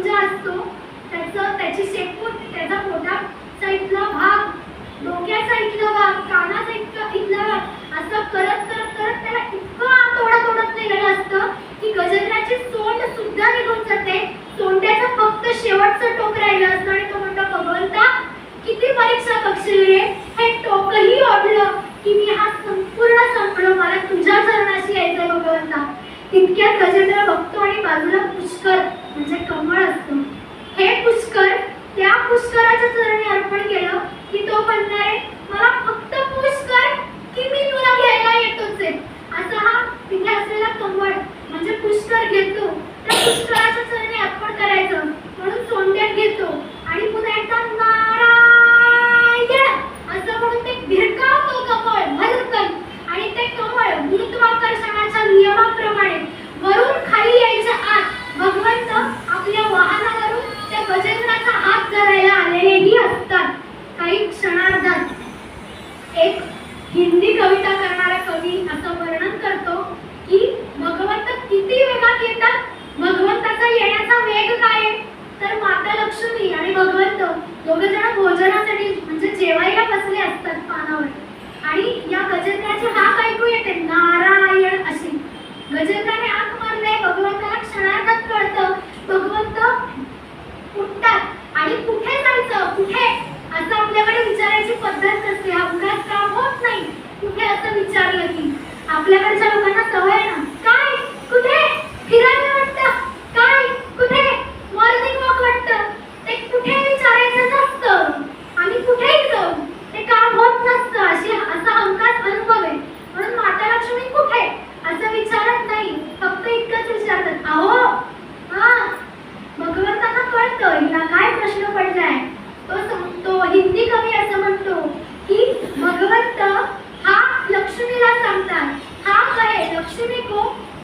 मुंजा असतो त्याची शेपूट, त्याचा पोटा साईडला भाग, डोक्या साईडला भाग, काना साईडला भाग असं करत करत करत त्याला इतकं तोडत नेलेलं असतं की गजेंद्राची सोंड सुद्धा निघून जाते. सोंड्याचं फक्त शेवटचं टोक राहिलं असतं आणि तो म्हणतो भगवंता किती परीक्षा बक्षील रे, हे टोकही ओढलं की मी हा संपूर्ण संपलो, मला तुझ्या चरणाशी यायचंय भगवंता. तितक्यात गजेंद्र बघतो आणि बाजूला पुष्कर म्हणजे कमळ असतं. हे पुष्कर त्या पुष्कराच्या चरणी अर्पण केलं की तो म्हणणार आहे मला फक्त पुष्कर की मी तुला घ्यायला येतोच आहे. असा हा तिथे असलेला कमळ म्हणजे पुष्कर घेतो, त्या पुष्कराच्या चरणी अर्पण करायचं म्हणून सोंड्यात घेतो आणि पुन्हा एकदा नारायण असं म्हणून ते भिरकावतो कमळ भरकन आणि ते कमळ गुरुत्वाकर्षणाच्या नियमाप्रमाणे वरून खाली यायच्या आत भगवंत आपल्या वाहनावरून त्या गजेंद्राचा हात धरायला आलेलेही असतात. काही क्षणार्धात एक हिंदी कविता करणारा कवी असं वर्णन करतो की भगवंत किती वेगात येतात, भगवंताचा येण्याचा वेग काय आहे तर माता लक्ष्मी आणि भगवंत दोघे जण भोजनासाठी म्हणजे जेवायला बसले असतात पानावर आणि या गजेंद्राची हाक ऐकू येते नारायण अशी. गजेंद्राने हाक मारले, भगवंताला क्षणार्धात कळतं, भगवंत उठतात आणि कुठे जायचं कुठे असं आपल्याकडे विचारायची पद्धत नसते, हमखास काम होत नाही. कुठे असं विचारलं की आपल्याकडच्या लोकांना सवय ना काय कुठे फिरायला वाटतं, काय कुठे मॉर्निंग वॉक वाटतं, ते कुठे विचारायचं नसतं आणि कुठेही जाऊ ते काम होत नसतं असा हमखास अनुभव आहे. म्हणून माता लक्ष्मी कुठे असं विचारत नाही, फक्त इतकंच विचारतात अहो हा. भगवंतांना कळतं हिला काय प्रश्न पडलाय. तो हिंदी कवी असं म्हणतो की भगवंत हा लक्ष्मीला सांगतात